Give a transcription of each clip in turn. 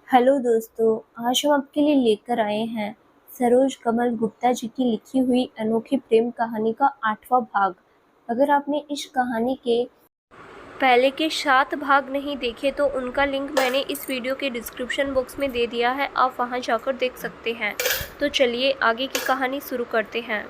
Hello दोस्तों, आज हम आपके लिए लेकर आए हैं सरोज कमल गुप्ता जी की लिखी हुई अनोखी प्रेम कहानी का 8वां भाग। अगर आपने इस कहानी के पहले के 7 भाग नहीं देखे तो उनका लिंक मैंने इस वीडियो के डिस्क्रिप्शन बॉक्स में दे दिया है, आप वहां जाकर देख सकते हैं। तो चलिए आगे की कहानी शुरू करते हैं।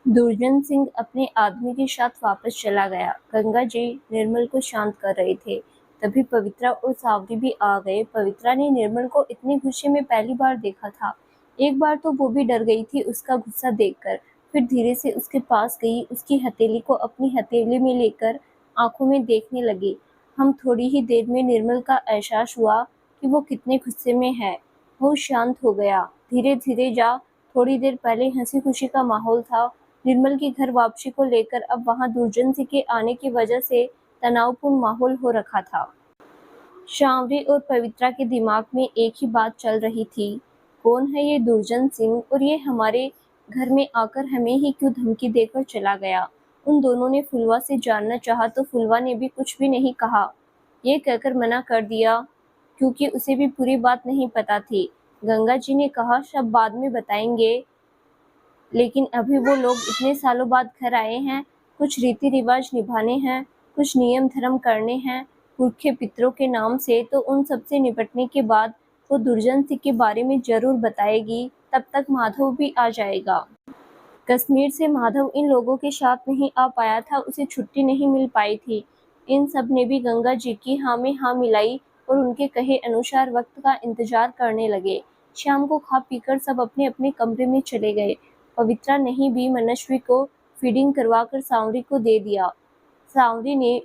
दुर्जन सिंह अपने आदमी के साथ वापस चला गया। गंगा जी निर्मल को शांत कर रहे थे। तभी पवित्रा और सावरी भी आ गए। पवित्रा ने निर्मल को इतने गुस्से में पहली बार देखा था। एक बार तो वो भी डर गई थी उसका गुस्सा देखकर। फिर धीरे से उसके पास गई, उसकी हथेली को अपनी हथेली में लेकर आंखों में देखने लगी। हम थोड़ी ही देर में निर्मल का एहसास हुआ कि वो कितने गुस्से में है। वो शांत हो गया। धीरे धीरे जा थोड़ी देर पहले हंसी खुशी का माहौल था। निर्मल की घर वापसी को लेकर अब वहां दुर्जन सिंह के आने की वजह से तनावपूर्ण माहौल हो रखा था। शांवरी और पवित्रा के दिमाग में एक ही बात चल रही थी, कौन है ये दुर्जन सिंह और ये हमारे घर में आकर हमें ही क्यों धमकी देकर चला गया। उन दोनों ने फुलवा से जानना चाहा तो फुलवा ने भी कुछ भी नहीं कहा। ये कहकर मना कर दिया क्योंकि उसे भी पूरी बात नहीं पता थी। गंगा जी ने कहा सब बाद में बताएंगे, लेकिन अभी वो लोग इतने सालों बाद घर आए हैं, कुछ रीति रिवाज निभाने हैं, कुछ नियम धर्म करने हैं पुरखे पितरों के नाम से, तो उन सब से निपटने के बाद वो दुर्जन सिंह के बारे में जरूर बताएगी। तब तक माधव भी आ जाएगा। कश्मीर से माधव इन लोगों के साथ नहीं आ पाया था, उसे छुट्टी नहीं मिल पाई थी। इन सब ने भी गंगा जी की हाँ में हाँ मिलाई और उनके कहे अनुसार वक्त का इंतजार करने लगे। शाम को खा पीकर सब अपने अपने कमरे में चले गए। पवित्रा नहीं भी मनस्वी को फीडिंग करवाकर सांवरी को दे दिया। सांवरी ने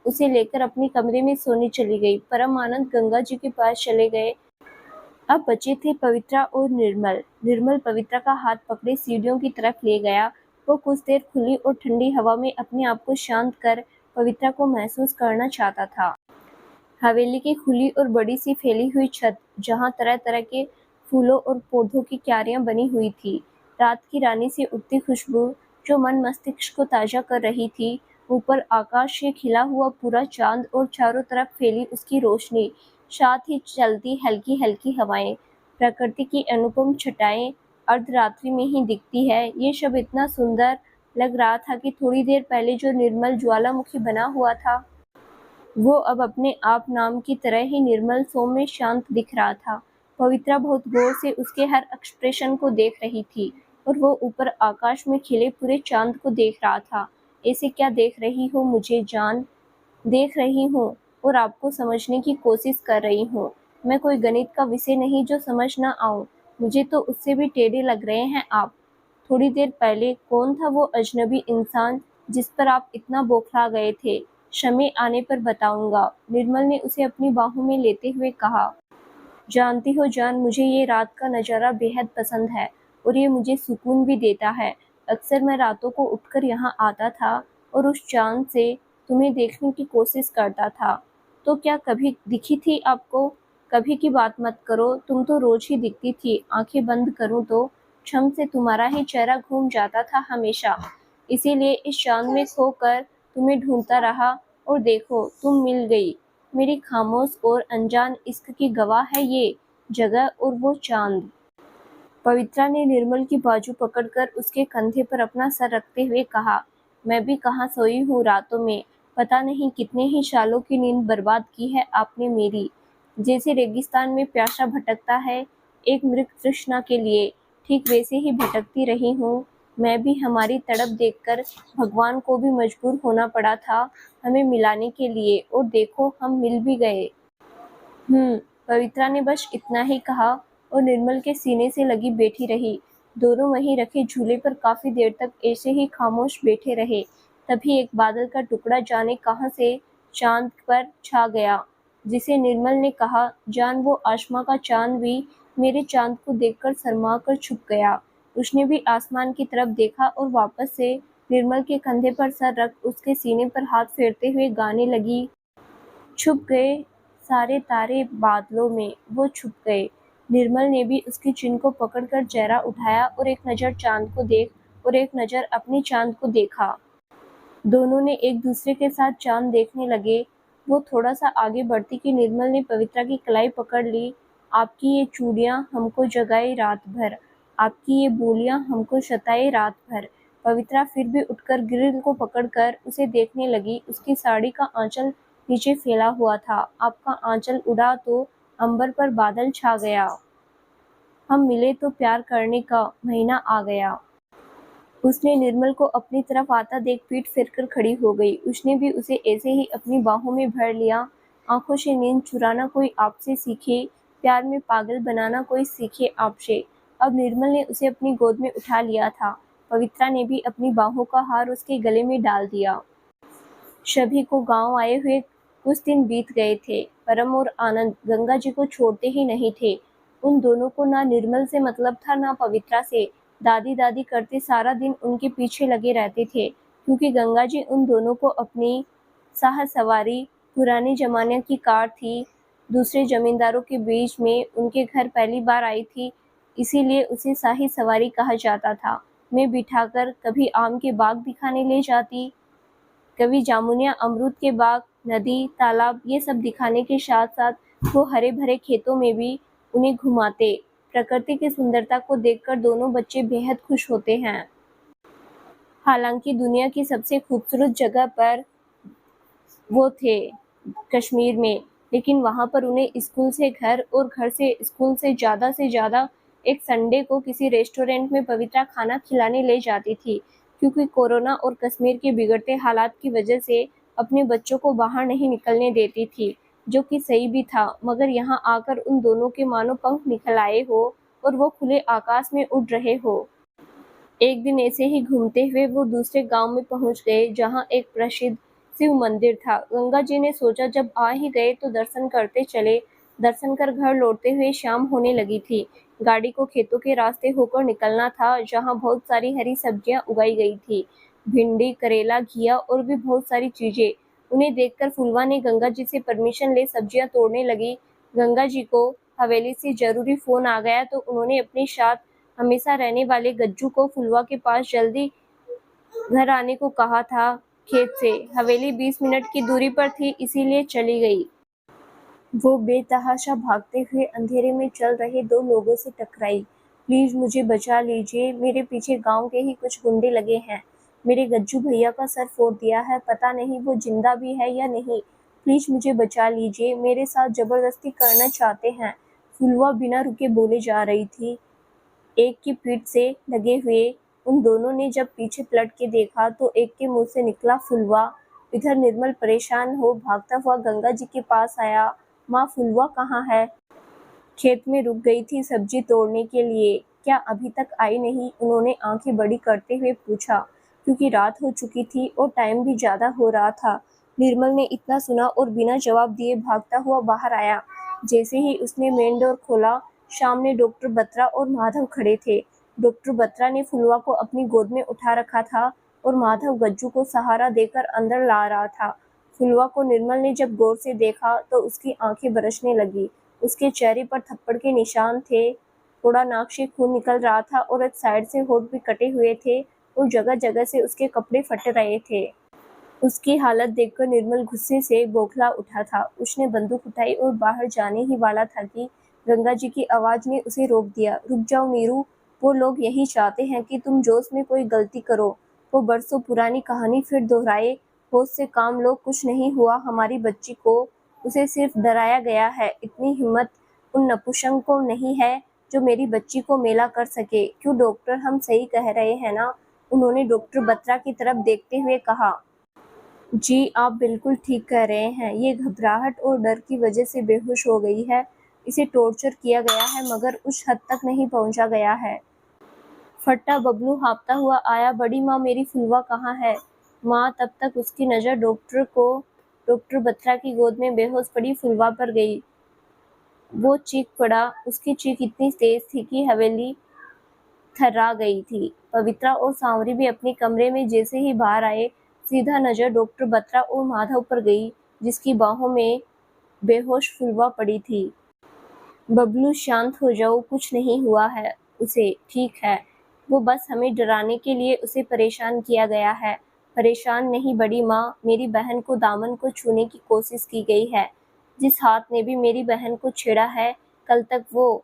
उसे लेकर अपने कमरे में सोने चली गई। परमानंद गंगा जी के पास चले गए। अब बचे थे पवित्रा और निर्मल। निर्मल पवित्रा का हाथ पकड़े सीढ़ियों की तरफ ले गया। वो कुछ देर खुली और ठंडी हवा में अपने आप को शांत कर पवित्रा को महसूस करना चाहता था। हवेली की खुली और बड़ी सी फैली हुई छत, जहाँ तरह तरह के फूलों और पौधों की क्यारियां बनी हुई थी। रात की रानी से उठती खुशबू जो मन मस्तिष्क को ताजा कर रही थी। ऊपर आकाश से खिला हुआ पूरा चांद और चारों तरफ फैली उसकी रोशनी, साथ ही चलती हल्की हल्की हवाएं, प्रकृति की अनुपम छटाएं अर्धरात्रि में ही दिखती है। ये सब इतना सुंदर लग रहा था कि थोड़ी देर पहले जो निर्मल ज्वालामुखी बना हुआ था वो अब अपने आप नाम की तरह ही निर्मल सौम्य शांत दिख रहा था। पवित्रा बहुत गौर से उसके हर एक्सप्रेशन को देख रही थी और वो ऊपर आकाश में खिले पूरे चांद को देख रहा था। ऐसे क्या देख रही हो मुझे जान? देख रही हूँ और आपको समझने की कोशिश कर रही हूँ। मैं कोई गणित का विषय नहीं जो समझ ना आऊँ। मुझे तो उससे भी टेढ़े लग रहे हैं आप। थोड़ी देर पहले कौन था वो अजनबी इंसान जिस पर आप इतना बौखला गए थे? समय आने पर बताऊंगा, निर्मल ने उसे अपनी बाहों में लेते हुए कहा। जानती हो जान, मुझे ये रात का नज़ारा बेहद पसंद है और ये मुझे सुकून भी देता है। अक्सर मैं रातों को उठकर यहाँ आता था और उस चांद से तुम्हें देखने की कोशिश करता था। तो क्या कभी दिखी थी आपको? कभी की बात मत करो, तुम तो रोज ही दिखती थी। आंखें बंद करूं तो क्षम से तुम्हारा ही चेहरा घूम जाता था हमेशा। इसीलिए इस चांद में खोकर तुम्हें ढूंढता रहा और देखो तुम मिल गई। मेरी खामोश और अनजान इश्क की गवाह है ये जगह और वो चांद। पवित्रा ने निर्मल की बाजू पकड़कर उसके कंधे पर अपना सर रखते हुए कहा, मैं भी कहाँ सोई हूँ रातों में। पता नहीं कितने ही सालों की नींद बर्बाद की है आपने मेरी। जैसे रेगिस्तान में प्यासा भटकता है एक मृग तृष्णा के लिए, ठीक वैसे ही भटकती रही हूँ मैं भी। हमारी तड़प देखकर भगवान को भी मजबूर होना पड़ा था हमें मिलाने के लिए, और देखो हम मिल भी गए। पवित्रा ने बस इतना ही कहा और निर्मल के सीने से लगी बैठी रही। दोनों वहीं रखे झूले पर काफी देर तक ऐसे ही खामोश बैठे रहे। तभी एक बादल का टुकड़ा जाने कहां से चांद पर छा गया, जिसे निर्मल ने कहा, जान वो आसमां का चांद भी मेरे चांद को देखकर शर्मा कर छुप गया। उसने भी आसमान की तरफ देखा और वापस से निर्मल के कंधे पर सर रख उसके सीने पर हाथ फेरते हुए गाने लगी। छुप गए सारे तारे बादलों में, वो छुप गए। निर्मल ने भी उसकी चिन को पकड़कर चेहरा उठाया और एक नज़र चांद को देख और एक नज़र अपने चांद को देखा। दोनों ने एक दूसरे के साथ चांद देखने लगे। वो थोड़ा सा आगे बढ़ती कि निर्मल ने पवित्रा की कलाई पकड़ ली। आपकी ये चूड़ियां हमको जगाए रात भर, आपकी ये बोलियां हमको सताए रात भर। पवित्रा फिर भी उठकर ग्रिल को पकड़कर उसे देखने लगी। उसकी साड़ी का आंचल नीचे फैला हुआ था। आपका आंचल उड़ा तो अंबर पर बादल छा गया। हम मिले तो प्यार करने का महीना आ गया। उसने निर्मल को अपनी तरफ आता देख पीठ फेरकर खड़ी हो गई। उसने भी उसे ऐसे ही अपनी बाहों में भर लिया। आंखों से नींद चुराना कोई आपसे सीखे, प्यार में पागल बनाना कोई सीखे आपसे। अब निर्मल ने उसे अपनी गोद में उठा लिया था। पवित्रा ने भी अपनी बाहों का हार उसके गले में डाल दिया। सभी को गांव आए हुए कुछ दिन बीत गए थे। परम और आनंद गंगा जी को छोड़ते ही नहीं थे। उन दोनों को ना निर्मल से मतलब था ना पवित्रा से। दादी दादी करते सारा दिन उनके पीछे लगे रहते थे, क्योंकि गंगा जी उन दोनों को अपनी साह सवारी पुराने जमाने की कार थी। दूसरे जमींदारों के बीच में उनके घर पहली बार आई थी, इसीलिए उसे शाही सवारी कहा जाता था। मैं बिठाकर कभी आम के बाग दिखाने ले जाती, कभी जामुनिया अमरूद के बाग, नदी, तालाब ये सब दिखाने के साथ साथ वो हरे भरे खेतों में भी उन्हें घुमाते। प्रकृति की सुंदरता को देखकर दोनों बच्चे बेहद खुश होते हैं। हालांकि दुनिया की सबसे खूबसूरत जगह पर वो थे कश्मीर में, लेकिन वहां पर उन्हें स्कूल से घर और घर से स्कूल से ज़्यादा एक संडे को किसी रेस्टोरेंट में पवित्रा खाना खिलाने ले जाती थी, क्योंकि कोरोना और कश्मीर के बिगड़ते हालात की वजह से अपने बच्चों को बाहर नहीं निकलने देती थी, जो कि सही भी था। मगर यहाँ आकर उन दोनों के मानो पंख निकल आए हो और वो खुले आकाश में उड़ रहे हो। एक दिन ऐसे ही घूमते हुए वो दूसरे गांव में पहुंच गए, जहां एक प्रसिद्ध शिव मंदिर था। गंगा जी ने सोचा जब आ ही गए तो दर्शन करते चले। दर्शन कर घर लौटते हुए शाम होने लगी थी। गाड़ी को खेतों के रास्ते होकर निकलना था, जहां बहुत सारी हरी सब्जियां उगाई गई थी, भिंडी, करेला, घिया और भी बहुत सारी चीजें। उन्हें देखकर फुलवा ने गंगा जी से परमिशन ले सब्जियां तोड़ने लगी। गंगा जी को हवेली से जरूरी फोन आ गया तो उन्होंने अपने साथ हमेशा रहने वाले गज्जू को फुलवा के पास जल्दी घर आने को कहा था। खेत से हवेली 20 मिनट की दूरी पर थी, इसीलिए चली गई। वो बेतहाशा भागते हुए अंधेरे में चल रहे दो लोगों से टकराई। प्लीज मुझे बचा लीजिए, मेरे पीछे गांव के ही कुछ गुंडे लगे हैं। मेरे गज्जू भैया का सर फोड़ दिया है, पता नहीं वो जिंदा भी है या नहीं। प्लीज मुझे बचा लीजिए, मेरे साथ जबरदस्ती करना चाहते हैं। फुलवा बिना रुके बोले जा रही थी। एक की पीठ से लगे हुए उन दोनों ने जब पीछे पलट के देखा तो एक के मुंह से निकला फुलवा। इधर निर्मल परेशान हो भागता हुआ गंगा जी के पास आया। माँ, फुलवा कहाँ है? खेत में रुक गई थी सब्जी तोड़ने के लिए, क्या अभी तक आई नहीं? उन्होंने आंखें बड़ी करते हुए पूछा, क्योंकि रात हो चुकी थी और टाइम भी ज्यादा हो रहा था। निर्मल ने इतना सुना और बिना जवाब दिए भागता हुआ बाहर आया। जैसे ही उसने मेन डोर खोला, सामने डॉक्टर बत्रा और माधव खड़े थे। डॉक्टर बत्रा ने फुलवा को अपनी गोद में उठा रखा था और माधव गज्जू को सहारा देकर अंदर ला रहा था। फुलवा को निर्मल ने जब गौर से देखा तो उसकी आंखें बरसने लगी। उसके चेहरे पर थप्पड़ के निशान थे, थोड़ा नाक से खून निकल रहा था और एक साइड से होंठ भी कटे हुए थे और जगह जगह से उसके कपड़े फट रहे थे। उसकी हालत देखकर निर्मल गुस्से से बौखला उठा था। उसने बंदूक उठाई और बाहर जाने ही वाला था कि गंगा जी की आवाज ने उसे रोक दिया। रुक जाओ नीरू, वो लोग यही चाहते हैं कि तुम जोश में कोई गलती करो, वो बरसों पुरानी कहानी फिर दोहराए। होश से काम लो, कुछ नहीं हुआ हमारी बच्ची को, उसे सिर्फ डराया गया है। इतनी हिम्मत उन नपुंसक को नहीं है जो मेरी बच्ची को मेला कर सके। क्यों डॉक्टर, हम सही कह रहे हैं ना? उन्होंने डॉक्टर बत्रा की तरफ देखते हुए कहा। जी, आप बिल्कुल ठीक कह रहे हैं। ये घबराहट और डर की वजह से बेहोश हो गई है। इसे टॉर्चर किया गया है मगर उस हद तक नहीं पहुंचा गया है। फट्टा बबलू हाँफता हुआ आया। बड़ी माँ, मेरी फुलवा कहाँ है? माँ, तब तक उसकी नज़र डॉक्टर बत्रा की गोद में बेहोश पड़ी फुलवा पर गई। वो चीख पड़ा। उसकी चीख इतनी तेज थी कि हवेली थर्रा गई थी। पवित्रा और सांवरी भी अपने कमरे में जैसे ही बाहर आए, सीधा नजर डॉक्टर बत्रा और माधव पर गई, जिसकी बाहों में बेहोश फुलवा पड़ी थी। बबलू, शांत हो जाओ, कुछ नहीं हुआ है उसे, ठीक है। वो बस हमें डराने के लिए उसे परेशान किया गया है। परेशान नहीं बड़ी माँ, मेरी बहन को दामन को छूने की कोशिश की गई है। जिस हाथ ने भी मेरी बहन को छेड़ा है, कल तक वो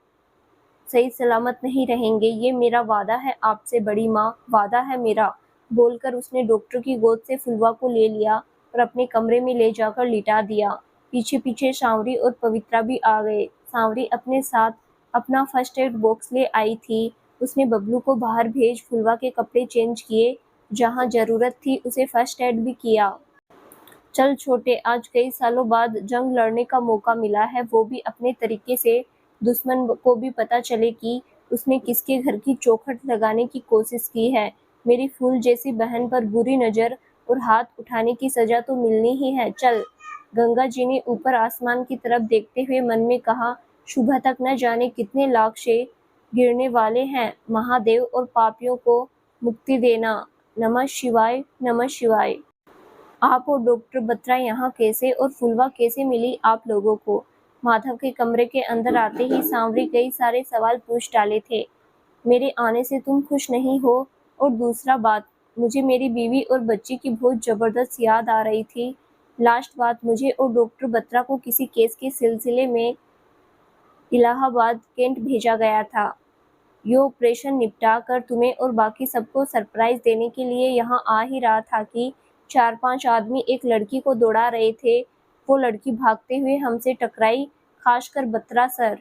सही सलामत नहीं रहेंगे। ये मेरा वादा है आपसे बड़ी माँ, वादा है मेरा। बोलकर उसने डॉक्टर की गोद से फुलवा को ले लिया और अपने कमरे में ले जाकर लिटा दिया। पीछे पीछे सांवरी और पवित्रा भी आ गए। सांवरी अपने साथ अपना फर्स्ट एड बॉक्स ले आई थी। उसने बबलू को बाहर भेज फुलवा के कपड़े चेंज किए। जहाँ जरूरत थी उसे फर्स्ट एड भी किया। चल छोटे, आज कई सालों बाद जंग लड़ने का मौका मिला है, वो भी अपने तरीके से। दुश्मन को भी पता चले कि उसने किसके घर की चौखट लगाने की कोशिश की है। मेरी फूल जैसी बहन पर बुरी नजर और हाथ उठाने की सजा तो मिलनी ही है। चल। गंगा जी ने ऊपर आसमान की तरफ देखते हुए मन में कहा, सुबह तक न जाने कितने लाख शेर गिरने वाले हैं। महादेव और पापियों को मुक्ति देना। नमः शिवाय, नमः शिवाय। आप और डॉक्टर बत्रा यहाँ कैसे, और फुलवा कैसे मिली आप लोगों को? माधव के कमरे के अंदर आते ही सांवरी कई सारे सवाल पूछ डाले थे। मेरे आने से तुम खुश नहीं हो? और दूसरा बात, मुझे मेरी बीवी और बच्ची की बहुत जबरदस्त याद आ रही थी। लास्ट बात, मुझे और डॉक्टर बत्रा को किसी केस के सिलसिले में इलाहाबाद कैंट भेजा गया था। ये ऑपरेशन निपटा कर तुम्हें और बाकी सबको सरप्राइज देने के लिए यहाँ आ ही रहा था कि 4-5 आदमी एक लड़की को दौड़ा रहे थे। वो लड़की भागते हुए हमसे टकराई, खासकर बत्रा सर।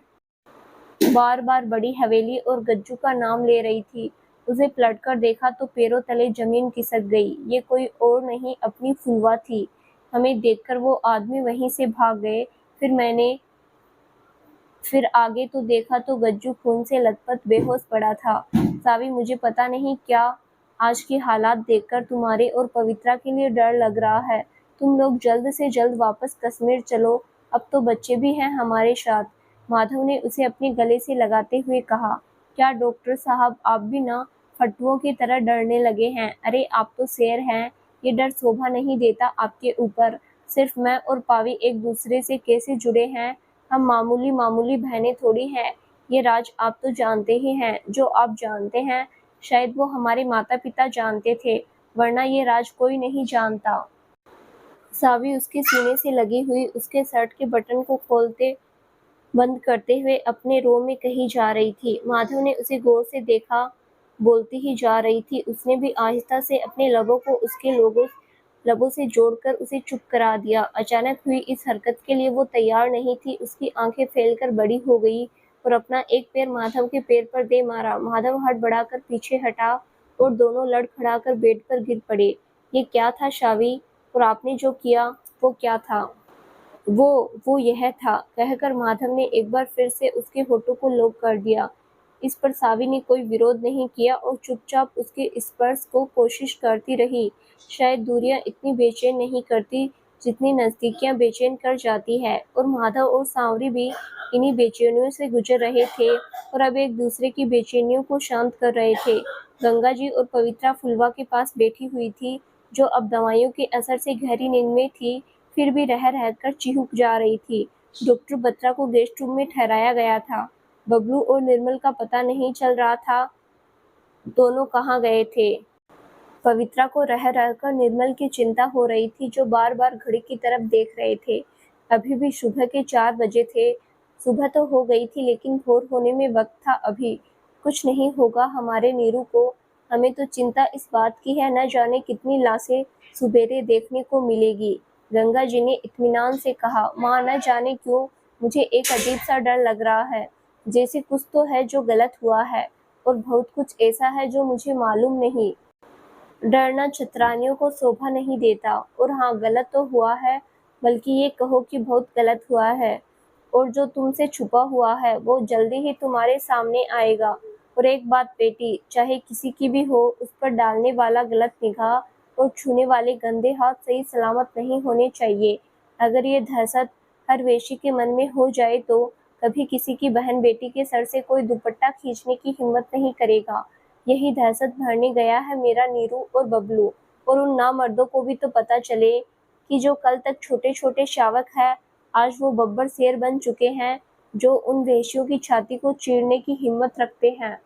बार बार बड़ी हवेली और गज्जू का नाम ले रही थी। उसे पलटकर देखा तो पैरों तले जमीन खिसक गई। ये कोई और नहीं, अपनी फुलवा थी। हमें देखकर वो आदमी वहीं से भाग गए। फिर आगे तो देखा तो गज्जू खून से लथपथ बेहोश पड़ा था। सावी, मुझे पता नहीं क्या आज के हालात देखकर तुम्हारे और पवित्रा के लिए डर लग रहा है। तुम लोग जल्द से जल्द वापस कश्मीर चलो, अब तो बच्चे भी हैं हमारे साथ। माधव ने उसे अपने गले से लगाते हुए कहा। क्या डॉक्टर साहब, आप भी ना फट्टुओं की तरह डरने लगे हैं? अरे आप तो शेर हैं। ये डर शोभा नहीं देता आपके ऊपर। सिर्फ मैं और पावी एक दूसरे से कैसे जुड़े हैं। हम मामूली मामूली बहनें थोड़ी हैं। ये राज आप तो जानते ही हैं। जो आप जानते हैं शायद वो हमारे माता पिता जानते थे, वरना ये राज कोई नहीं जानता। सावी उसके सीने से लगी हुई उसके शर्ट के बटन को खोलते बंद करते हुए अपने रो में कहीं जा रही थी। माधव ने उसे गौर से देखा, बोलती ही जा रही थी। उसने भी आहिस्ता से अपने लबों को उसके लबों से जोड़कर उसे चुप करा दिया। अचानक हुई इस हरकत के लिए वो तैयार नहीं थी। उसकी आंखें फैलकर बड़ी हो गई और अपना एक पैर माधव के पैर पर दे मारा। माधव हड़बड़ाकर पीछे हटा और दोनों लड़खड़ाकर बेड पर गिर पड़े। ये क्या था शावी? और आपने जो किया वो क्या था? वो यह था, कहकर माधव ने एक बार फिर से उसके होठों को लॉक कर दिया। इस पर सावी ने कोई विरोध नहीं किया और चुपचाप उसके स्पर्श को कोशिश करती रही। शायद दूरियां इतनी बेचैन नहीं करती जितनी नजदीकियां बेचैन कर जाती है, और माधव और सांवरी भी इन्हीं बेचैनियों से गुजर रहे थे और अब एक दूसरे की बेचैनियों को शांत कर रहे थे। गंगा जी और पवित्रा फुलवा के पास बैठी हुई थी, जो अब दवाइयों के असर से गहरी नींद में थी, फिर भी रह रहकर चिहुक जा रही थी। डॉक्टर बत्रा को गेस्ट रूम में ठहराया गया था। बबलू और निर्मल का पता नहीं चल रहा था, दोनों कहाँ गए थे। पवित्रा को रह रहकर निर्मल की चिंता हो रही थी, जो बार बार घड़ी की तरफ देख रहे थे। अभी भी सुबह के 4 बजे थे। सुबह तो हो गई थी लेकिन भोर होने में वक्त था अभी। कुछ नहीं होगा हमारे नीरू को। हमें तो चिंता इस बात की है, न जाने कितनी लाशें सुबेरे देखने को मिलेगी। गंगा जी ने इत्मीनान से कहा। माँ, न जाने क्यों मुझे एक अजीब सा डर लग रहा है, जैसे कुछ तो है जो गलत हुआ है और बहुत कुछ ऐसा है जो मुझे मालूम नहीं। डरना चतरानियों को शोभा नहीं देता। और हाँ, गलत तो हुआ है, बल्कि ये कहो कि बहुत गलत हुआ है। और जो तुमसे छुपा हुआ है वो जल्दी ही तुम्हारे सामने आएगा। और एक बात बेटी, चाहे किसी की भी हो, उस पर डालने वाला गलत निगाह और छूने वाले गंदे हाथ सही सलामत नहीं होने चाहिए। अगर ये दहशत हर वेशी के मन में हो जाए तो कभी किसी की बहन बेटी के सर से कोई दुपट्टा खींचने की हिम्मत नहीं करेगा। यही दहशत भरने गया है मेरा नीरू और बबलू। और उन नामर्दों को भी तो पता चले कि जो कल तक छोटे छोटे शावक है, आज वो बब्बर शेर बन चुके हैं, जो उन वेश्यों की छाती को चीरने की हिम्मत रखते हैं।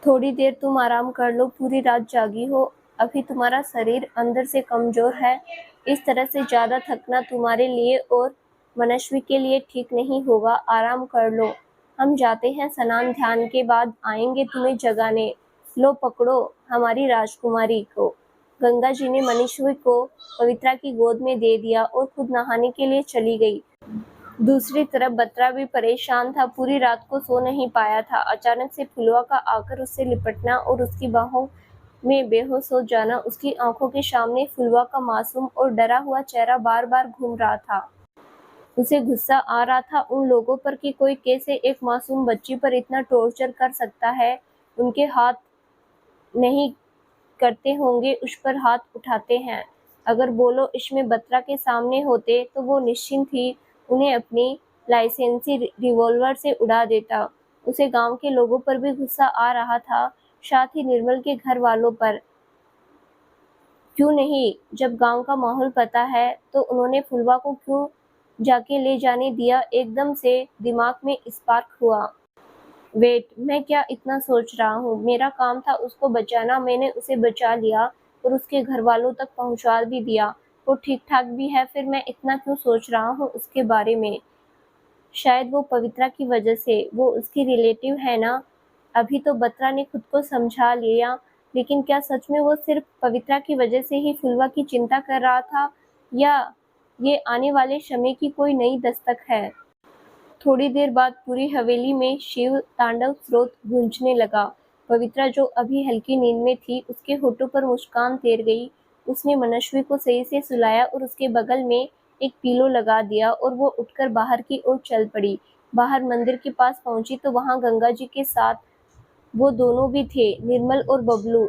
थोड़ी देर तुम आराम कर लो, पूरी रात जागी हो। अभी तुम्हारा शरीर अंदर से कमजोर है। इस तरह से ज़्यादा थकना तुम्हारे लिए और मनस्वी के लिए ठीक नहीं होगा। आराम कर लो। हम जाते हैं, स्नान ध्यान के बाद आएंगे तुम्हें जगाने। लो पकड़ो हमारी राजकुमारी को। गंगा जी ने मनस्वी को पवित्रा की गोद में दे दिया और खुद नहाने के लिए चली गई। दूसरी तरफ बत्रा भी परेशान था, पूरी रात को सो नहीं पाया था। अचानक से फुलवा का आकर उससे लिपटना और उसकी बाहों में बेहोश हो जाना, उसकी आंखों के सामने फुलवा का मासूम और डरा हुआ चेहरा बार बार घूम रहा था। उसे गुस्सा आ रहा था उन लोगों पर कि कोई कैसे एक मासूम बच्ची पर इतना टॉर्चर कर सकता है। उनके हाथ नहीं करते होंगे, उस पर हाथ उठाते हैं। अगर बोलो इसमें बत्रा के सामने होते तो वो निश्चिंत ही उन्हें अपनी लाइसेंसी रिवॉल्वर से उड़ा देता। उसे गांव के लोगों पर भी गुस्सा आ रहा था, साथ ही निर्मल के घर वालों पर। क्यों नहीं, जब गांव का माहौल पता है तो उन्होंने फुलवा को क्यों जाके ले जाने दिया। एकदम से दिमाग में स्पार्क हुआ। वेट, मैं क्या इतना सोच रहा हूँ। मेरा काम था उसको बचाना, मैंने उसे बचा लिया और उसके घर वालों तक पहुँचा भी दिया। वो ठीक ठाक भी है, फिर मैं इतना क्यों सोच रहा हूँ उसके बारे में। शायद वो पवित्रा की वजह से, वो उसकी रिलेटिव है ना। अभी तो बत्रा ने खुद को समझा लिया, लेकिन क्या सच में वो सिर्फ पवित्रा की वजह से ही फुलवा की चिंता कर रहा था, या ये आने वाले समय की कोई नई दस्तक है। थोड़ी देर बाद पूरी हवेली में शिव तांडव स्रोत गूंजने लगा। पवित्रा जो अभी हल्की नींद में थी, उसके होठों पर मुस्कान तैर गई। उसने मनस्वी को सही से सुलाया और उसके बगल में एक पीलो लगा दिया और वो उठकर बाहर की ओर चल पड़ी। बाहर मंदिर के पास पहुंची तो वहां गंगा जी के साथ वो दोनों भी थे, निर्मल और बबलू।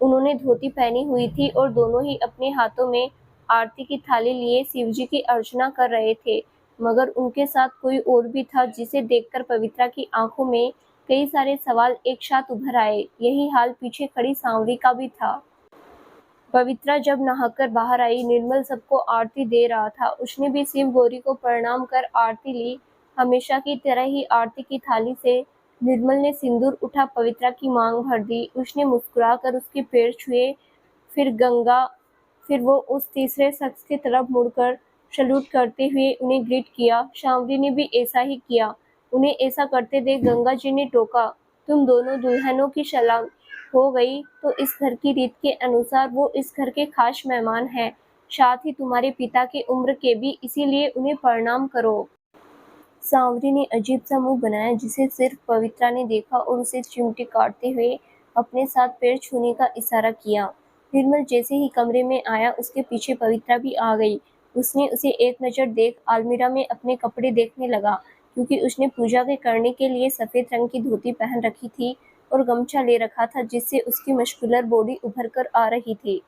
उन्होंने धोती पहनी हुई थी और दोनों ही अपने हाथों में आरती की थाली लिए शिवजी की अर्चना कर रहे थे। मगर उनके साथ कोई और भी था, जिसे देखकर पवित्रा की आंखों में कई सारे सवाल एक साथ उभर आए। यही हाल पीछे खड़ी सांवरी का भी था। पवित्रा जब नहाकर बाहर आई, निर्मल सबको आरती दे रहा था। उसने भी शिव गौरी को प्रणाम कर आरती ली। हमेशा की तरह ही आरती की थाली से निर्मल ने सिंदूर उठा पवित्रा की मांग भर दी। उसने मुस्कुराकर उसके पैर छुए, फिर वो उस तीसरे शख्स की तरफ मुड़कर सैल्यूट करते हुए उन्हें ग्रीट किया। शामली ने भी ऐसा ही किया। उन्हें ऐसा करते देख गंगा जी ने टोका, तुम दोनों दुल्हनों की सलाम हो गई तो इस घर की रीत के अनुसार वो इस घर के खास मेहमान हैं, साथ ही तुम्हारे पिता की उम्र के भी, इसीलिए उन्हें प्रणाम करो। सांवरी ने अजीब सा मुंह बनाया, जिसे सिर्फ पवित्रा ने देखा और उसे चिमटे काटते हुए अपने साथ पैर छूने का इशारा किया। निर्मल जैसे ही कमरे में आया, उसके पीछे पवित्रा भी आ गई। उसने उसे एक नज़र देख अलमीरा में अपने कपड़े देखने लगा, क्योंकि उसने पूजा के करने के लिए सफ़ेद रंग की धोती पहन रखी थी और गमछा ले रखा था, जिससे उसकी मस्कुलर बॉडी उभर कर आ रही थी।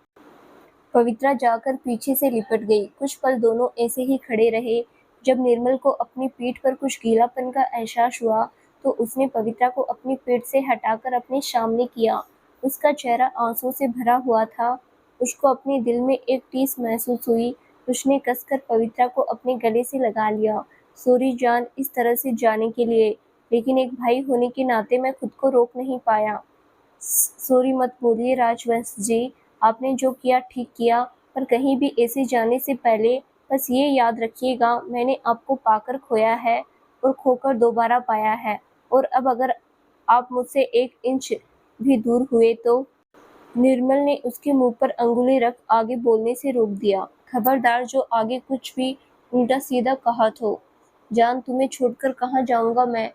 पवित्रा जाकर पीछे से लिपट गई। कुछ पल दोनों ऐसे ही खड़े रहे। जब निर्मल को अपनी पीठ पर कुछ गीलापन का एहसास हुआ तो उसने पवित्रा को अपनी पीठ से हटाकर अपने सामने किया। उसका चेहरा आंसू से भरा हुआ था। उसको अपने दिल में एक टीस महसूस हुई। उसने कसकर पवित्रा को अपने गले से लगा लिया। सॉरी जान, इस तरह से जाने के लिए, लेकिन एक भाई होने के नाते मैं खुद को रोक नहीं पाया। सॉरी मत बोलिए राजवंश जी, आपने जो किया ठीक किया, पर कहीं भी ऐसे जाने से पहले बस ये याद रखिएगा, मैंने आपको पाकर खोया है और खोकर दोबारा पाया है, और अब अगर आप मुझसे 1 इंच भी दूर हुए तो। निर्मल ने उसके मुंह पर अंगुली रख आगे बोलने से रोक दिया। खबरदार, जो आगे कुछ भी उल्टा सीधा कहा तो। जान, तुम्हें छोड़कर कहाँ जाऊंगा मैं।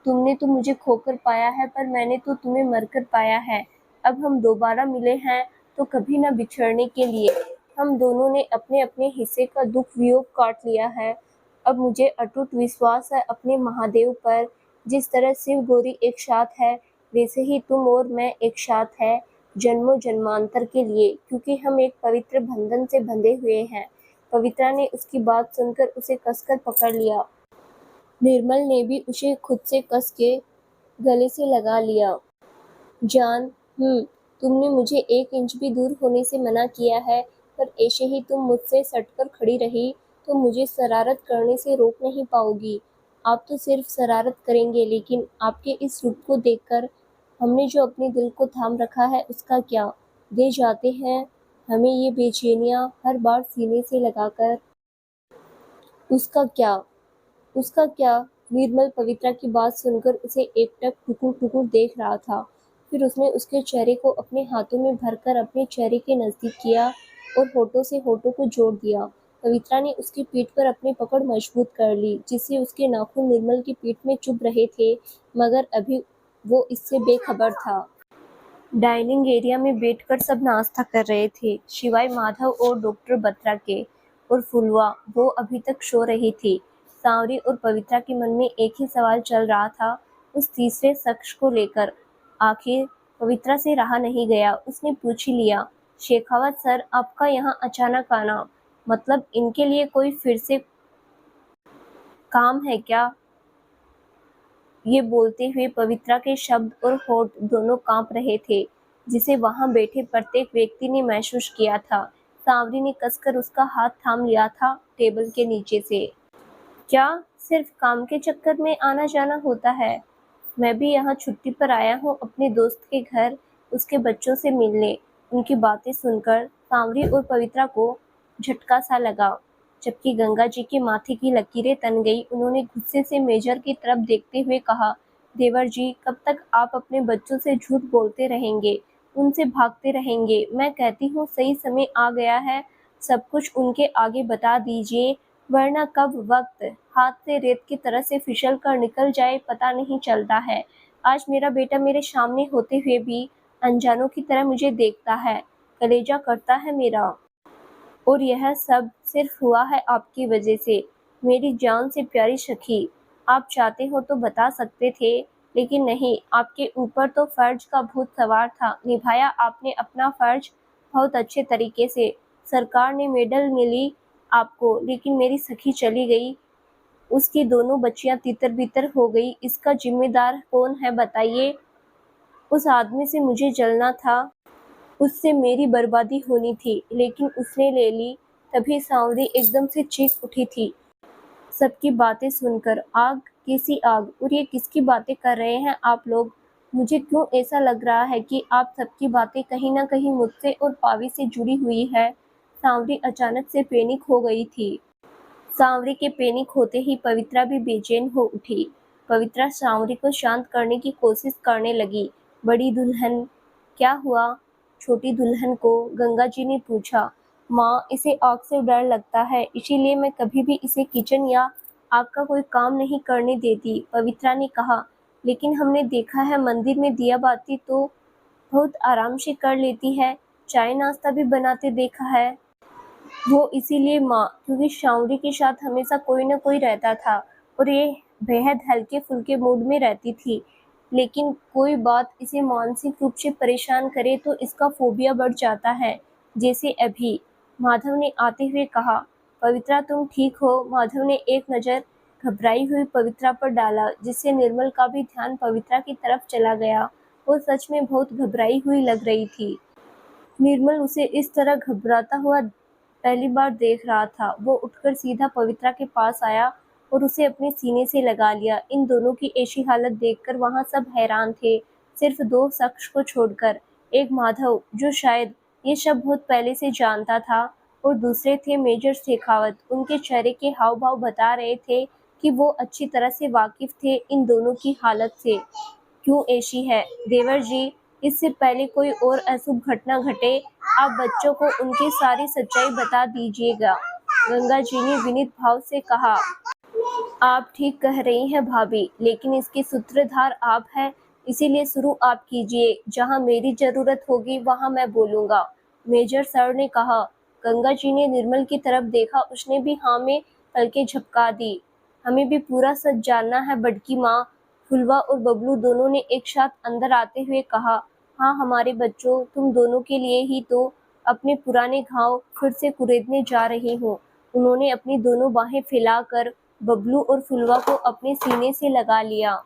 तुमने तो मुझे खोकर पाया है, पर मैंने तो तुम्हें मरकर पाया है। अब हम दोबारा मिले हैं तो कभी न बिछड़ने के लिए। हम दोनों ने अपने अपने हिस्से का दुख वियोग काट लिया है। अब मुझे अटूट विश्वास है अपने महादेव पर। जिस तरह शिव गौरी एक साथ है, वैसे ही तुम और मैं एक साथ है, जन्मों जन्मांतर के लिए, क्योंकि हम एक पवित्र बंधन से बंधे हुए हैं। पवित्रा ने उसकी बात सुनकर उसे कसकर पकड़ लिया। निर्मल ने भी उसे खुद से कस के गले से लगा लिया। जान, तुमने मुझे 1 इंच भी दूर होने से मना किया है, पर ऐसे ही तुम मुझसे सटकर खड़ी रही तो मुझे शरारत करने से रोक नहीं पाओगी। आप तो सिर्फ शरारत करेंगे, लेकिन आपके इस रूप को देखकर हमने जो अपने दिल को थाम रखा है उसका क्या। दे जाते हैं हमें ये बेचैनियाँ हर बार सीने से लगाकर। उसका क्या? उसका क्या? निर्मल पवित्रा की बात सुनकर उसे एकटक टुकुर-टुकुर देख रहा था। फिर उसने उसके चेहरे को अपने हाथों में भरकर अपने चेहरे के नज़दीक किया और होठों से होठों को जोड़ दिया। पवित्रा ने उसकी पीठ पर अपनी पकड़ मजबूत कर ली, जिससे उसके नाखून निर्मल की पीठ में चुभ रहे थे, मगर अभी वो इससे बेखबर था। डाइनिंग एरिया में बैठकर सब नाश्ता कर रहे थे, शिवाय माधव और डॉक्टर बत्रा के। और फुलवा, वो अभी तक सो रही थी। सांवरी और पवित्रा के मन में एक ही सवाल चल रहा था, उस तीसरे शख्स को लेकर। आखिर पवित्रा से रहा नहीं गया, उसने पूछ ही लिया, शेखावत सर, आपका यहाँ अचानक आना, मतलब इनके लिए कोई फिर से काम है क्या? ये बोलते हुए पवित्रा के शब्द और होठ दोनों कांप रहे थे, जिसे वहां बैठे प्रत्येक व्यक्ति ने महसूस किया था। सांवरी ने कसकर उसका हाथ थाम लिया था टेबल के नीचे से। क्या सिर्फ काम के चक्कर में आना जाना होता है? मैं भी यहाँ छुट्टी पर आया हूँ अपने दोस्त के घर, उसके बच्चों से मिलने। उनकी बातें सुनकर सांवरी और पवित्रा को झटका सा लगा, जबकि गंगा जी के माथे की लकीरें तन गई। उन्होंने गुस्से से मेजर की तरफ देखते हुए कहा, देवर जी, कब तक आप अपने बच्चों से झूठ बोलते रहेंगे, उनसे भागते रहेंगे? मैं कहती हूँ सही समय आ गया है, सब कुछ उनके आगे बता दीजिए, वरना कब वक्त हाथ से रेत की तरह से फिसल कर निकल जाए पता नहीं चलता है। आज मेरा बेटा मेरे सामने होते हुए भी अनजानों की तरह मुझे देखता है, कलेजा करता है मेरा। और यह सब सिर्फ हुआ है आपकी वजह से, मेरी जान से प्यारी सखी। आप चाहते हो तो बता सकते थे, लेकिन नहीं, आपके ऊपर तो फर्ज का भूत सवार था। निभाया आपने अपना फर्ज बहुत अच्छे तरीके से। सरकार ने मेडल मिली आपको, लेकिन मेरी सखी चली गई, उसकी दोनों बच्चियां तितर-बितर हो गई। इसका जिम्मेदार कौन है बताइए? उस आदमी से मुझे जलना था, उससे मेरी बर्बादी होनी थी, लेकिन उसने ले ली। तभी सांवरी एकदम से चीख उठी थी, सबकी बातें सुनकर। आग, कैसी आग? और ये किसकी बातें कर रहे हैं आप लोग? मुझे क्यों ऐसा लग रहा है कि आप सबकी बातें कहीं न कहीं मुझसे और पावी से जुड़ी हुई है। सांवरी अचानक से पैनिक हो गई थी। सांवरी के पैनिक होते ही पवित्रा भी बेचैन हो उठी। पवित्रा सांवरी को शांत करने की कोशिश करने लगी। बड़ी दुल्हन, क्या हुआ? छोटी दुल्हन को गंगा जी ने पूछा। माँ, इसे आग से डर लगता है, इसीलिए मैं कभी भी इसे किचन या आग का कोई काम नहीं करने देती, पवित्रा ने कहा। लेकिन हमने देखा है मंदिर में दिया बाती तो बहुत आराम से कर लेती है, चाय नाश्ता भी बनाते देखा है। वो इसीलिए माँ, क्योंकि शावरी के साथ हमेशा कोई न कोई रहता था और ये बेहद हल्के-फुल्के मूड में रहती थी। लेकिन कोई बात इसे मानसिक रूप से परेशान करे तो इसका फोबिया बढ़ जाता है, जैसे अभी। माधव ने आते हुए कहा, पवित्रा तुम ठीक हो? माधव ने एक नज़र घबराई हुई पवित्रा पर डाला, जिससे निर्मल का भी ध्यान पवित्रा की तरफ चला गया। वो सच में बहुत घबराई हुई लग रही थी। निर्मल उसे इस तरह घबराता हुआ पहली बार देख रहा था। वो उठकर सीधा पवित्रा के पास आया और उसे अपने सीने से लगा लिया। इन दोनों की ऐसी हालत देखकर वहां सब हैरान थे, सिर्फ दो शख्स को छोड़कर। एक माधव, जो शायद ये सब बहुत पहले से जानता था, और दूसरे थे मेजर शेखावत। उनके चेहरे के हाव भाव बता रहे थे कि वो अच्छी तरह से वाकिफ थे इन दोनों की हालत से क्यों ऐसी है। देवर जी, इससे पहले कोई और अशुभ घटना घटे, आप बच्चों को उनकी सारी सच्चाई बता दीजिएगा, गंगा जी ने विनीत भाव से कहा। आप ठीक कह रही हैं भाभी, लेकिन इसके सूत्रधार आप हैं, इसीलिए शुरू आप कीजिए। जहां मेरी जरूरत होगी वहां मैं बोलूंगा, मेजर सर ने कहा। गंगा जी ने निर्मल की तरफ देखा, उसने भी हाँ में पलकें झपका दी। हमें भी पूरा सच जानना है बड़की माँ, फुलवा और बबलू दोनों ने एक साथ अंदर आते हुए कहा। हाँ हमारे बच्चों, तुम दोनों के लिए ही तो अपने पुराने घाव फिर से कुरेदने जा रही हूँ। उन्होंने अपनी दोनों बाहें फैलाकर बबलू और फुलवा को अपने सीने से लगा लिया।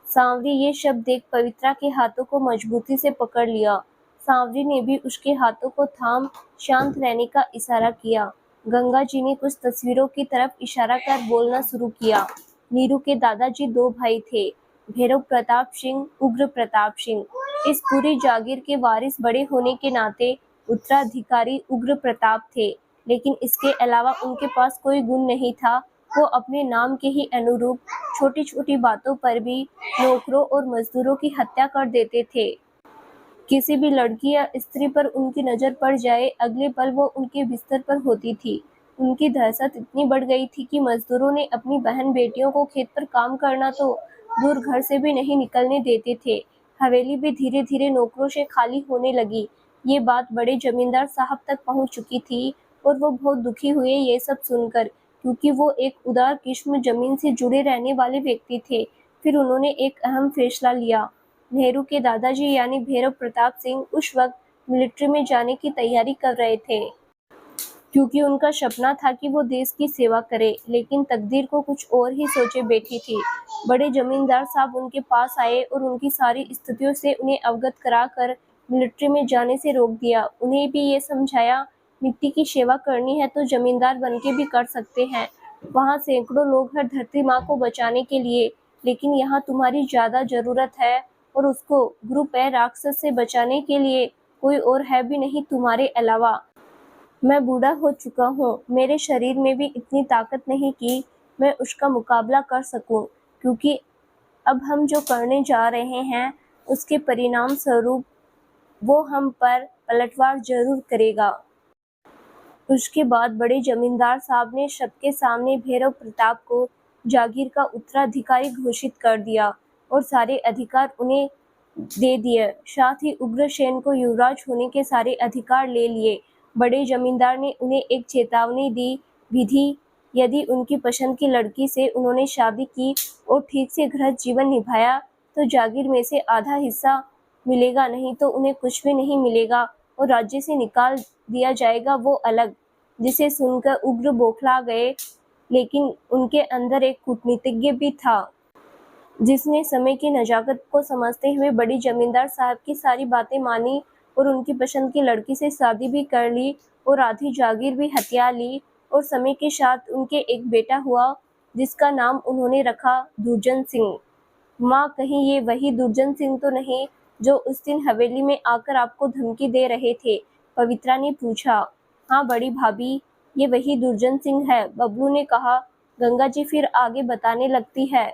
सांवरी ये शब्द देख पवित्रा के हाथों को मजबूती से पकड़ लिया। सांवरी ने भी उसके हाथों को थाम शांत रहने का इशारा किया। गंगा जी ने कुछ तस्वीरों की तरफ इशारा कर बोलना शुरू किया। नीरू के दादाजी दो भाई थे, भैरव प्रताप सिंह, उग्र प्रताप सिंह। इस पूरी जागीर के वारिस बड़े होने के नाते उत्तराधिकारी उग्र प्रताप थे, लेकिन इसके अलावा उनके पास कोई गुण नहीं था। वो अपने नाम के ही अनुरूप छोटी-छोटी बातों पर भी नौकरों और मजदूरों की हत्या कर देते थे। किसी भी लड़की या स्त्री पर उनकी नज़र पड़ जाए, अगले पल वो उनके बिस्तर पर होती थी। उनकी दहशत इतनी बढ़ गई थी कि मजदूरों ने अपनी बहन-बेटियों को खेत पर काम करना तो दूर घर से भी नहीं निकलने देते थे। हवेली भी धीरे-धीरे नौकरों से खाली होने लगी। ये बात बड़े जमींदार साहब तक पहुंच चुकी थी और वो बहुत दुखी हुए ये सब सुनकर, क्योंकि वो एक उदार किस्म जमीन से जुड़े रहने वाले व्यक्ति थे। फिर उन्होंने एक अहम फैसला लिया। नेहरू के दादाजी यानी भैरव प्रताप सिंह उस वक्त मिलिट्री में जाने की तैयारी कर रहे थे, क्योंकि उनका सपना था कि वो देश की सेवा करे, लेकिन तकदीर को कुछ और ही सोचे बैठी थी। बड़े जमींदार साहब उनके पास आए और उनकी सारी स्थितियों से उन्हें अवगत कराकर मिलिट्री में जाने से रोक दिया। उन्हें भी ये समझाया, मिट्टी की सेवा करनी है तो जमींदार बनके भी कर सकते हैं। वहाँ सैकड़ों लोग हैं धरती माँ को बचाने के लिए, लेकिन यहाँ तुम्हारी ज्यादा जरूरत है, और उसको ग्रुप ए राक्षस से बचाने के लिए कोई और है भी नहीं तुम्हारे अलावा। मैं बूढ़ा हो चुका हूँ, मेरे शरीर में भी इतनी ताकत नहीं कि मैं उसका मुकाबला कर सकूं, क्योंकि अब हम जो करने जा रहे हैं उसके परिणाम स्वरूप वो हम पर पलटवार जरूर करेगा। उसके बाद बड़े जमींदार साहब ने सबके सामने भैरव प्रताप को जागीर का उत्तराधिकारी घोषित कर दिया और सारे अधिकार उन्हें दे दिए। साथ ही उग्रसेन को युवराज होने के सारे अधिकार ले लिए। बड़े जमींदार ने उन्हें एक चेतावनी दी, विधि यदि उनकी पसंद की लड़की से उन्होंने शादी की और ठीक से गृहस्थ जीवन निभाया तो जागीर में से आधा हिस्सा मिलेगा, नहीं तो उन्हें कुछ भी नहीं मिलेगा और राज्य से निकाल दिया जाएगा, वो अलग। जिसे सुनकर उग्र बौखला गए, लेकिन उनके अंदर एक कूटनीतिज्ञ भी था जिसने समय की नजाकत को समझते हुए बड़ी जमींदार साहब की सारी बातें मानी और उनकी पसंद की लड़की से शादी भी कर ली और आधी जागीर भी हथिया ली, और समय के साथ उनके एक बेटा हुआ जिसका नाम उन्होंने रखा दुर्जन सिंह। माँ, कहीं ये वही दुर्जन सिंह तो नहीं जो उस दिन हवेली में आकर आपको धमकी दे रहे थे? पवित्रा ने पूछा। हाँ बड़ी भाभी, ये वही दुर्जन सिंह है, बबलू ने कहा। गंगा जी फिर आगे बताने लगती है।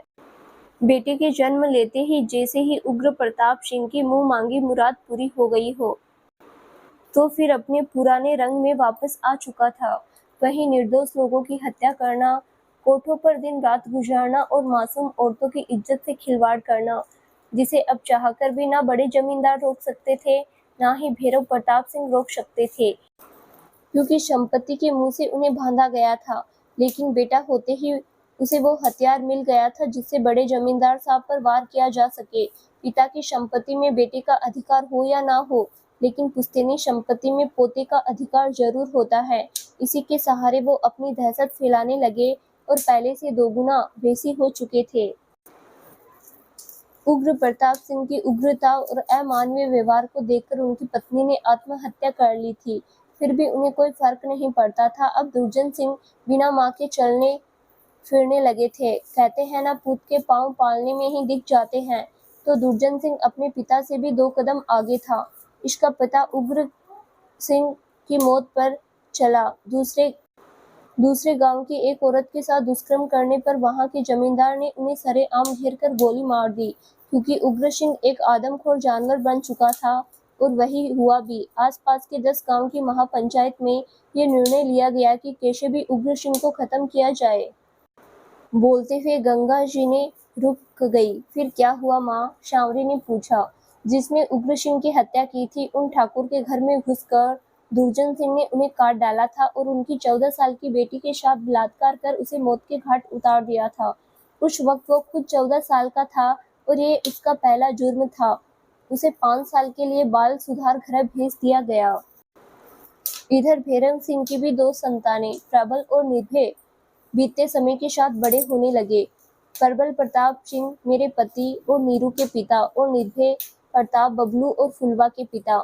बेटे के जन्म लेते ही जैसे ही उग्र प्रताप सिंह की मुंह मांगी मुराद पूरी हो गई हो, तो फिर अपने पुराने रंग में वापस आ चुका था। वही निर्दोष लोगों की हत्या करना, कोठों पर दिन रात गुजारना और मासूम औरतों की इज्जत से खिलवाड़ करना, जिसे अब चाहकर भी ना बड़े जमींदार रोक सकते थे, ना ही भैरव प्रताप सिंह रोक सकते थे, क्योंकि संपत्ति के मुंह से उन्हें बांधा गया था। लेकिन बेटा होते ही उसे वो हथियार मिल गया था जिससे बड़े जमींदार साहब पर वार किया जा सके। पिता की संपत्ति में बेटे का अधिकार हो या ना हो, लेकिन पुश्तैनी संपत्ति में पोते का अधिकार जरूर होता है। इसी के सहारे वो अपनी दहशत फैलाने लगे और पहले से दोगुना बेसी हो चुके थे। उग्र प्रताप सिंह की उग्रता और अमानवीय व्यवहार को देखकर उनकी पत्नी ने आत्महत्या कर ली थी, फिर भी उन्हें कोई फर्क नहीं पड़ता था। अब दुर्जन सिंह बिना माँ के चलने फिरने लगे थे। कहते हैं ना, पूत के पांव पालने में ही दिख जाते हैं, तो दुर्जन सिंह अपने पिता से भी 2 कदम आगे था। इसका पिता उग्र सिंह की मौत पर चला दूसरे गांव की एक औरत के साथ दुष्कर्म करने पर वहां के जमींदार ने उन्हें सरेआम घेरकर गोली मार दी, क्योंकि उग्र सिंह एक आदमखोर जानवर बन चुका था। और वही हुआ भी। आसपास के 10 गांव की महापंचायत में ये निर्णय लिया गया कि कैसे भी उग्र सिंह को खत्म किया जाए। बोलते हुए गंगा जी ने रुक गई। फिर क्या हुआ माँ? शावरी ने पूछा। जिसने उग्र सिंह की हत्या की थी, उन ठाकुर के घर में घुसकर दुर्जन सिंह ने उन्हें काट डाला था और उनकी 14 साल की बेटी के साथ बलात्कार कर उसे मौत के घाट उतार दिया था। उस वक्त वो खुद 14 साल का था और ये उसका पहला जुर्म था। उसे 5 साल के लिए बाल सुधार गृह भेज दिया गया। इधर भैरव सिंह की भी 2 संतानें, प्रबल और निर्भय, बीतते समय के साथ बड़े होने लगे। प्रबल प्रताप सिंह मेरे पति और नीरू के पिता, और निर्भय प्रताप बबलू और फुलवा के पिता।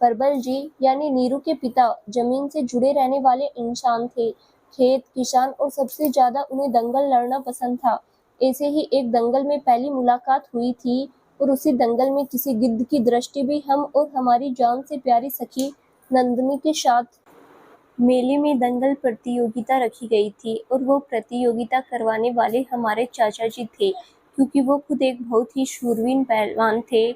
प्रबल जी यानी नीरू के पिता जमीन से जुड़े रहने वाले इंसान थे, खेत किसान, और सबसे ज्यादा उन्हें दंगल लड़ना पसंद था। ऐसे ही एक दंगल में पहली मुलाकात हुई थी और उसी दंगल में किसी गिद्ध की दृष्टि भी हम और हमारी जान से प्यारी सखी नंदिनी के साथ मेले में दंगल प्रतियोगिता रखी गई थी और वो प्रतियोगिता करवाने वाले हमारे चाचा जी थे, क्योंकि वो खुद एक बहुत ही शूरवीर पहलवान थे।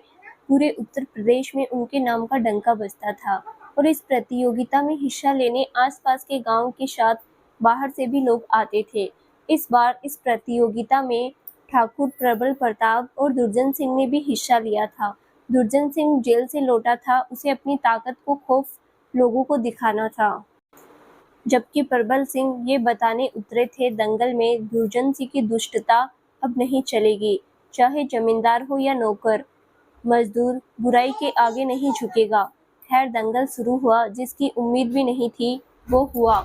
पूरे उत्तर प्रदेश में उनके नाम का डंका बजता था और इस प्रतियोगिता में हिस्सा लेने आसपास के गांव के साथ बाहर से भी लोग आते थे। इस बार इस प्रतियोगिता में ठाकुर प्रबल प्रताप और दुर्जन सिंह ने भी हिस्सा लिया था। दुर्जन सिंह जेल से लौटा था, उसे अपनी ताकत को खौफ लोगों को दिखाना था, जबकि प्रबल सिंह ये बताने उतरे थे दंगल में दुर्जन सिंह की दुष्टता अब नहीं चलेगी, चाहे जमींदार हो या नौकर मजदूर बुराई के आगे नहीं झुकेगा। खैर दंगल शुरू हुआ, जिसकी उम्मीद भी नहीं थी वो हुआ।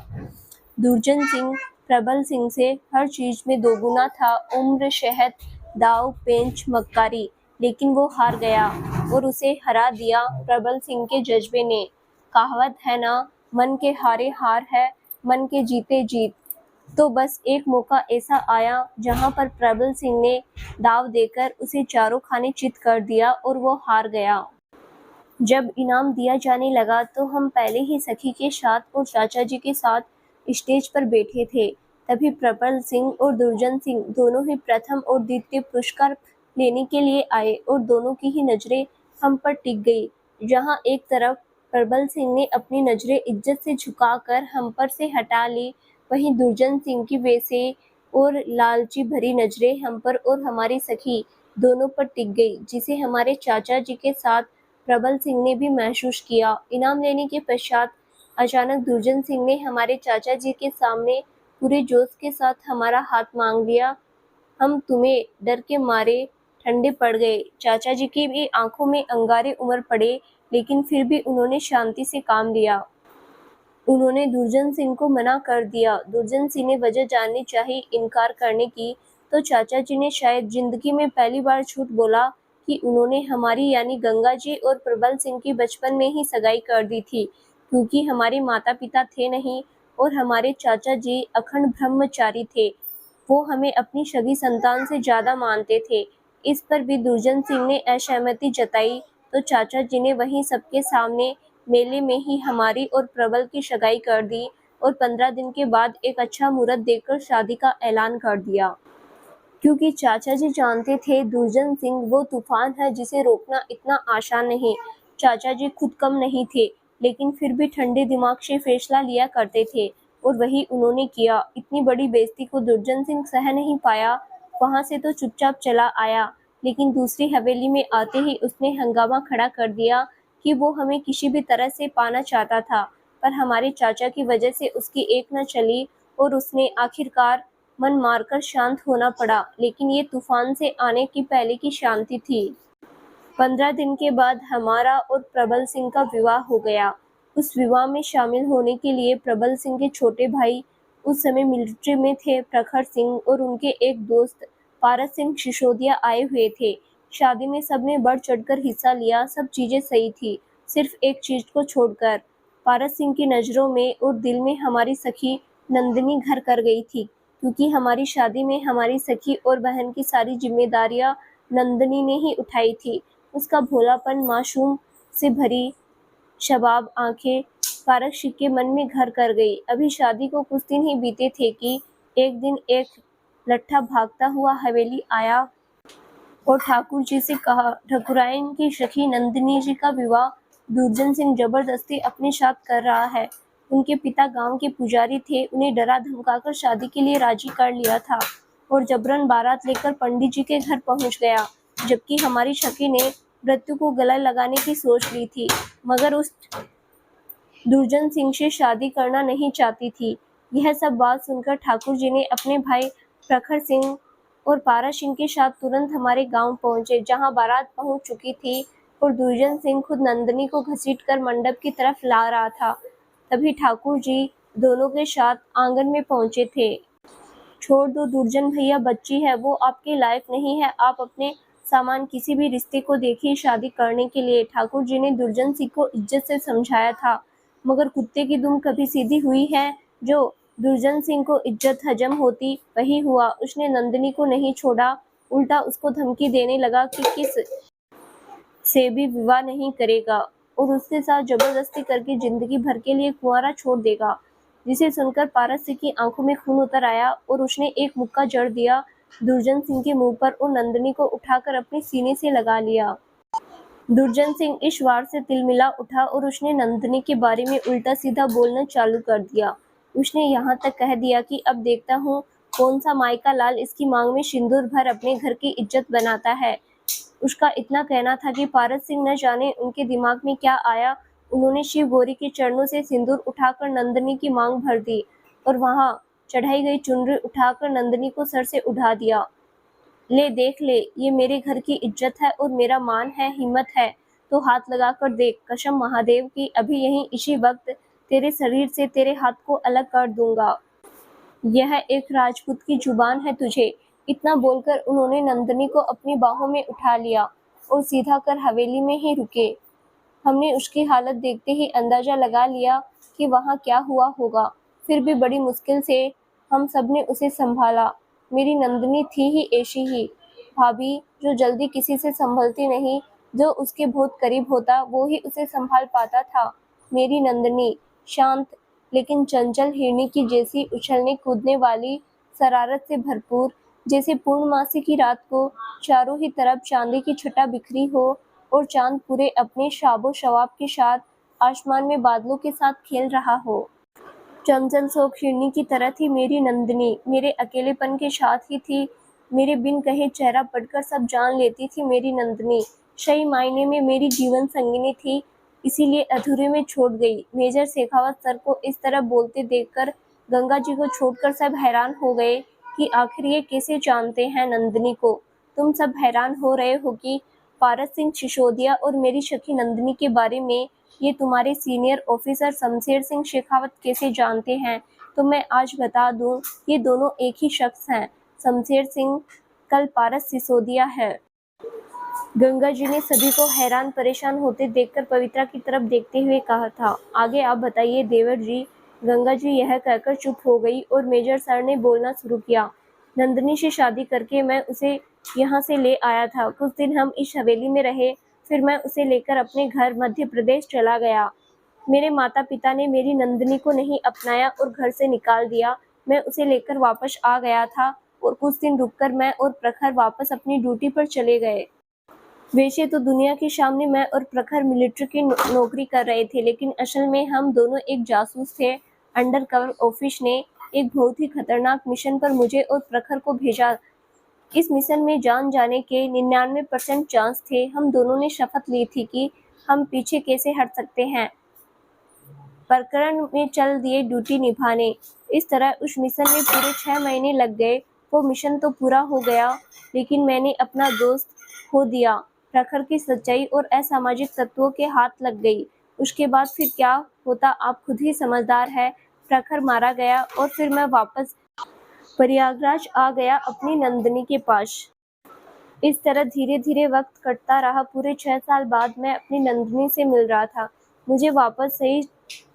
दुर्जन सिंह प्रबल सिंह से हर चीज में दोगुना था, उम्र, शहद, दाव, पेंच, मक्कारी, लेकिन वो हार गया और उसे हरा दिया प्रबल सिंह के जज्बे ने। कहावत है ना, मन के हारे हार है, मन के जीते जीत। तो बस एक मौका ऐसा आया जहां पर प्रबल सिंह ने दाव देकर उसे चारों खाने चित कर दिया और वो हार गया। जब इनाम दिया जाने लगा तो हम पहले ही सखी के साथ और चाचा जी के साथ स्टेज पर बैठे थे। तभी प्रबल सिंह और दुर्जन सिंह दोनों ही प्रथम और द्वितीय पुरस्कार लेने के लिए आए और दोनों की ही नजरें हम पर टिक गई। जहां एक तरफ प्रबल सिंह ने अपनी नजरें इज्जत से झुकाकर हम पर से हटा ली, वहीं दुर्जन सिंह की वैसे और लालची भरी नजरें हम पर और हमारी सखी दोनों पर टिक गई, जिसे हमारे चाचा जी के साथ प्रबल सिंह ने भी महसूस किया। इनाम लेने के पश्चात अचानक दुर्जन सिंह ने हमारे चाचा जी के सामने पूरे जोश के साथ हमारा हाथ मांग लिया। हम तुम्हें डर के मारे ठंडे पड़ गए। चाचा जी की भी आंखों में अंगारे उमड़ पड़े, लेकिन फिर भी उन्होंने शांति से काम लिया। उन्होंने दुर्जन सिंह को मना कर दिया। दुर्जन सिंह ने वजह जाननी चाही इनकार करने की, तो चाचा जी ने शायद जिंदगी में पहली बार झूठ बोला कि उन्होंने हमारी यानी गंगा जी और प्रबल सिंह की बचपन में ही सगाई कर दी थी, क्योंकि हमारे माता पिता थे नहीं और हमारे चाचा जी अखंड ब्रह्मचारी थे। वो हमें अपनी सगी संतान से ज्यादा मानते थे। इस पर भी दुर्जन सिंह ने असहमति जताई, तो चाचा जी ने वहीं सबके सामने मेले में ही हमारी और प्रबल की सगाई कर दी और 15 दिन के बाद एक अच्छा मुहूर्त देखकर शादी का ऐलान कर दिया। क्योंकि चाचा जी जानते थे दुर्जन सिंह वो तूफान है जिसे रोकना इतना आसान नहीं। चाचा जी खुद कम नहीं थे, लेकिन फिर भी ठंडे दिमाग से फैसला लिया करते थे और वही उन्होंने किया। इतनी बड़ी बेइज्जती को दुर्जन सिंह सह नहीं पाया, वहां से तो चुपचाप चला आया, लेकिन दूसरी हवेली में आते ही उसने हंगामा खड़ा कर दिया कि वो हमें किसी भी तरह से पाना चाहता था, पर हमारे चाचा की वजह से उसकी एक न चली और उसने आखिरकार मन मारकर शांत होना पड़ा। लेकिन ये तूफान से आने की पहले की शांति थी। 15 दिन के बाद हमारा और प्रबल सिंह का विवाह हो गया। उस विवाह में शामिल होने के लिए प्रबल सिंह के छोटे भाई, उस समय मिलिट्री में थे, प्रखर सिंह और उनके एक दोस्त पारस सिंह सिसोदिया आए हुए थे। शादी में सबने बढ़ चढ़कर हिस्सा लिया, सब चीजें सही थी, सिर्फ एक चीज को छोड़कर। पारस सिंह की नजरों में और दिल में हमारी सखी नंदिनी घर कर गई थी, क्योंकि हमारी शादी में हमारी सखी और बहन की सारी जिम्मेदारियां नंदिनी ने ही उठाई थी। उसका भोलापन, मासूम से भरी शबाब आंखें पारस सिंह के मन में घर कर गई। अभी शादी को कुछ दिन ही बीते थे कि एक दिन एक लट्ठा भागता हुआ हवेली आया और ठाकुर जी से कहा, ठकुराइन की सखी नंदिनी जी का विवाह दुर्जन सिंह जबरदस्ती अपने साथ कर रहा है। उनके पिता गांव के पुजारी थे, उन्हें डरा धमकाकर शादी के लिए राजी कर लिया था और जबरन बारात लेकर पंडित जी के घर पहुंच गया, जबकि हमारी सखी ने मृत्यु को गला लगाने की सोच ली थी, मगर उस दुर्जन सिंह से शादी करना नहीं चाहती थी। यह सब बात सुनकर ठाकुर जी ने अपने भाई प्रखर सिंह और पारस सिंह के साथ तुरंत हमारे गांव पहुंचे, जहां बारात पहुंच चुकी थी और दुर्जन सिंह खुद नंदिनी को घसीटकर मंडप की तरफ ला रहा था। तभी ठाकुर जी दोनों के साथ आंगन में पहुंचे थे। छोड़ दो दुर्जन भैया, बच्ची है वो, आपके लायक नहीं है। आप अपने सामान किसी भी रिश्ते को देखिए शादी करने के लिए। ठाकुर जी ने दुर्जन सिंह को इज्जत से समझाया था, मगर कुत्ते की दुम कभी सीधी हुई है? जो दुर्जन सिंह को इज्जत हजम होती वही हुआ। उसने नंदिनी को नहीं छोड़ा उल्टा उसको धमकी देने लगा कि किस से भी विवाह नहीं करेगा और उसके साथ जबरदस्ती करके जिंदगी भर के लिए कुंवारा छोड़ देगा। जिसे सुनकर पारस सिंह की आंखों में खून उतर आया और उसने एक मुक्का जड़ दिया दुर्जन सिंह के मुंह पर और नंदिनी को उठाकर अपने सीने से लगा लिया। दुर्जन सिंह इस वार से तिलमिला उठा और उसने नंदिनी के बारे में उल्टा सीधा बोलना चालू कर दिया। उसने यहाँ तक कह दिया कि अब देखता हूँ कौन सा मायका लाल इसकी मांग में सिंदूर भर अपने घर की इज्जत बनाता है। उसका इतना कहना था कि पारस सिंह न जाने उनके दिमाग में क्या आया, उन्होंने शिव गौरी के चरणों से सिंदूर उठाकर नंदिनी की मांग भर दी और वहां चढ़ाई गई चुनरी उठाकर नंदिनी को सर से उठा दिया। ले देख ले, ये मेरे घर की इज्जत है और मेरा मान है, हिम्मत है तो हाथ लगाकर देख, कसम महादेव की अभी यहीं इसी वक्त तेरे शरीर से तेरे हाथ को अलग कर दूंगा। यह एक राजपूत की जुबान है तुझे। इतना बोलकर उन्होंने नंदिनी को अपनी बाहों में उठा लिया और सीधा कर हवेली में ही रुके। हमने उसकी हालत देखते ही अंदाजा लगा लिया कि वहाँ क्या हुआ होगा। फिर भी बड़ी मुश्किल से हम सब ने उसे संभाला। मेरी नंदिनी थी ही ऐसी ही भाभी, जो जल्दी किसी से संभलती नहीं, जो उसके बहुत करीब होता वो ही उसे संभाल पाता था। मेरी नंदिनी शांत लेकिन चंचल हिरनी की जैसी, उछलने कूदने वाली, शरारत से भरपूर, जैसे पूर्णमासी की रात को चारों ही तरफ चांदी की छटा बिखरी हो और चांद पूरे अपने शाबो शवाब के साथ आसमान में बादलों के साथ खेल रहा हो। चंचल शोक हिरनी की तरह थी मेरी नंदिनी, मेरे अकेलेपन के साथ ही थी। मेरे बिन कहे चेहरा पढ़कर सब जान लेती थी मेरी नंदिनी। सही मायने में मेरी जीवन संगिनी थी, इसीलिए अधूरे में छोड़ गई। मेजर शेखावत सर को इस तरह बोलते देखकर गंगा जी को छोड़कर सब हैरान हो गए कि आखिर ये कैसे जानते हैं नंदिनी को। तुम सब हैरान हो रहे हो कि पारस सिंह सिसोदिया और मेरी सखी नंदिनी के बारे में ये तुम्हारे सीनियर ऑफिसर शमशेर सिंह शेखावत कैसे जानते हैं, तो मैं आज बता दूं, ये दोनों एक ही शख्स हैं। शमशेर सिंह कल पारस सिसोदिया है। गंगा जी ने सभी को हैरान परेशान होते देखकर पवित्रा की तरफ देखते हुए कहा था, आगे आप बताइए देवर जी। गंगा जी यह कहकर चुप हो गई और मेजर सर ने बोलना शुरू किया। नंदिनी से शादी करके मैं उसे यहाँ से ले आया था। कुछ दिन हम इस हवेली में रहे, फिर मैं उसे लेकर अपने घर मध्य प्रदेश चला गया। मेरे माता पिता ने मेरी नंदिनी को नहीं अपनाया और घर से निकाल दिया। मैं उसे लेकर वापस आ गया था और कुछ दिन रुककर मैं और प्रखर वापस अपनी ड्यूटी पर चले गए। वैसे तो दुनिया के सामने मैं और प्रखर मिलिट्री की नौकरी कर रहे थे, लेकिन असल में हम दोनों एक जासूस थे। अंडर कवर ऑफिस ने एक बहुत ही खतरनाक मिशन पर मुझे और प्रखर को भेजा। इस मिशन में जान जाने के 99% चांस थे। हम दोनों ने शपथ ली थी कि हम पीछे कैसे हट सकते हैं, प्रकरण में चल दिए ड्यूटी निभाने। इस तरह उस मिशन में पूरे 6 महीने लग गए। वो मिशन तो पूरा हो गया, लेकिन मैंने अपना दोस्त खो दिया। प्रखर की सच्चाई और असामाजिक तत्वों के हाथ लग गई। उसके बाद फिर क्या होता आप खुद ही समझदार है। प्रखर मारा गया और फिर मैं वापस प्रयागराज आ गया अपनी नंदिनी के पास। इस तरह धीरे धीरे वक्त कटता रहा। पूरे 6 साल बाद मैं अपनी नंदिनी से मिल रहा था। मुझे वापस सही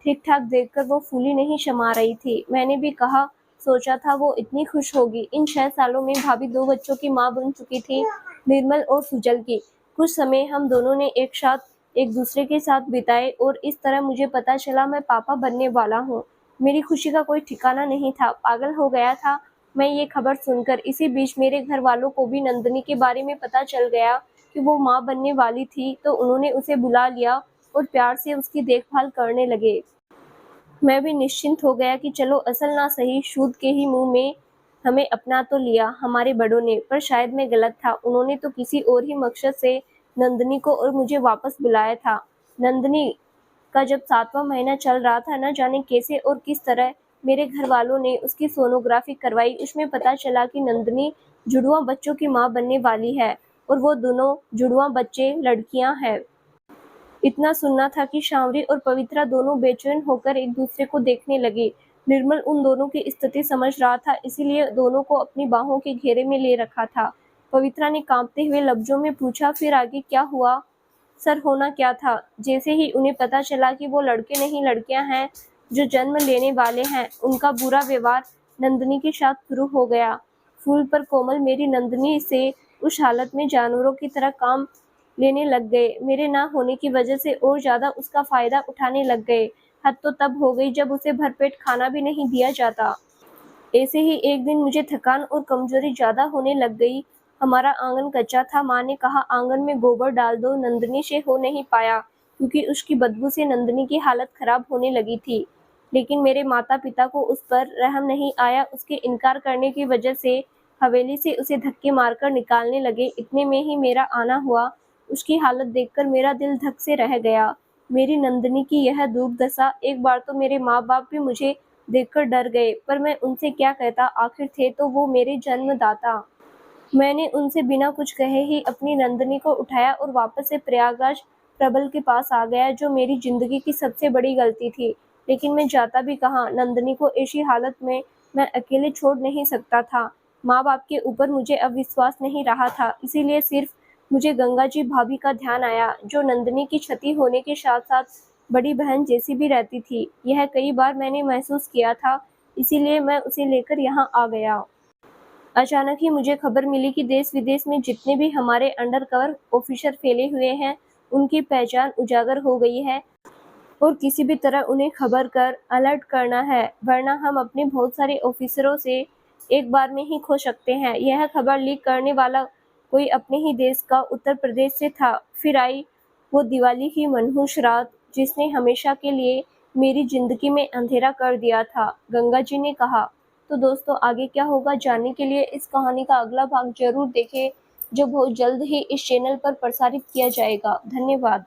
ठीक ठाक देखकर वो फूली नहीं शमा रही थी। मैंने भी कहा सोचा था वो इतनी खुश होगी। इन 6 सालों में भाभी 2 बच्चों की माँ बन चुकी थी, निर्मल और सुजल की। कुछ समय हम दोनों ने एक साथ एक दूसरे के साथ बिताए और इस तरह मुझे पता चला मैं पापा बनने वाला हूँ। मेरी खुशी का कोई ठिकाना नहीं था, पागल हो गया था मैं ये खबर सुनकर। इसी बीच मेरे घर वालों को भी नंदिनी के बारे में पता चल गया कि वो माँ बनने वाली थी, तो उन्होंने उसे बुला लिया और प्यार से उसकी देखभाल करने लगे। मैं भी निश्चिंत हो गया कि चलो असल ना सही सूद के ही मुंह में हमें अपना तो लिया हमारे बड़ों ने, पर शायद मैं गलत था। उन्होंने तो किसी और ही मकसद से नंदिनी को और मुझे वापस बुलाया था। नंदिनी का जब 7वां महीना चल रहा था, न जाने कैसे और किस तरह मेरे घर वालों ने उसकी सोनोग्राफी करवाई। उसमें पता चला कि नंदिनी जुड़वा बच्चों की माँ बनने वाली है और वो दोनों जुड़वा बच्चे लड़कियां हैं। इतना सुनना था कि शांवरी और पवित्रा दोनों बेचैन होकर एक दूसरे को देखने लगे। निर्मल उन दोनों की स्थिति समझ रहा था, इसीलिए दोनों को अपनी बाहों के घेरे में ले रखा था। पवित्रा ने कांपते हुए लफ्जों में पूछा, फिर आगे क्या हुआ? सर होना क्या था? जैसे ही उन्हें पता चला कि वो लड़के नहीं लड़कियां हैं जो जन्म लेने वाले हैं, उनका बुरा व्यवहार नंदिनी के साथ शुरू हो गया। फूल पर कोमल मेरी नंदिनी से उस हालत में जानवरों की तरह काम लेने लग गए। मेरे ना होने की वजह से और ज़्यादा उसका फ़ायदा उठाने लग गए। हद तो तब हो गई जब उसे भरपेट खाना भी नहीं दिया जाता। ऐसे ही एक दिन मुझे थकान और कमज़ोरी ज़्यादा होने लग गई। हमारा आंगन कच्चा था। माँ ने कहा आंगन में गोबर डाल दो। नंदनी से हो नहीं पाया क्योंकि उसकी बदबू से नंदनी की हालत खराब होने लगी थी। लेकिन मेरे माता-पिता को उस पर रहम नहीं आया। उसके इनकार करने की वजह से हवेली से उसे धक्के मारकर निकालने लगे। इतने में ही मेरा आना हुआ। उसकी हालत देखकर मेरा दिल धक से रह गया। मेरी नंदनी की यह दुर्दशा। एक बार तो मेरे माँ-बाप भी मुझे देखकर डर गए, पर मैं उनसे क्या कहता, आखिर थे तो वो मेरे जन्मदाता। मैंने उनसे बिना कुछ कहे ही अपनी नंदनी को उठाया और वापस से प्रयागराज प्रबल के पास आ गया, जो मेरी जिंदगी की सबसे बड़ी गलती थी। लेकिन मैं जाता भी कहाँ, नंदनी को ऐसी हालत में मैं अकेले छोड़ नहीं सकता था। माँ बाप के ऊपर मुझे अब विश्वास नहीं रहा था, इसीलिए सिर्फ मुझे गंगा जी भाभी का ध्यान आया, जो नंदनी की क्षति होने के साथ साथ बड़ी बहन जैसी भी रहती थी। यह कई बार मैंने महसूस किया था, इसीलिए मैं उसे लेकर यहाँ आ गया। अचानक ही मुझे खबर मिली कि देश-विदेश में जितने भी हमारे अंडरकवर ऑफिसर फैले हुए हैं, उनकी पहचान उजागर हो गई है और किसी भी तरह उन्हें खबर कर अलर्ट करना है, वरना हम अपने बहुत सारे ऑफिसरों से एक बार में ही खो सकते हैं। यह खबर लीक करने वाला कोई अपने ही देश का उत्तर प्रदेश से था। फिर आई वो दिवाली की मनहूस रात, जिसने हमेशा के लिए मेरी जिंदगी में अंधेरा कर दिया था। गंगा जी ने कहा। तो दोस्तों, आगे क्या होगा जानने के लिए इस कहानी का अगला भाग जरूर देखें, जो बहुत जल्द ही इस चैनल पर प्रसारित किया जाएगा। धन्यवाद।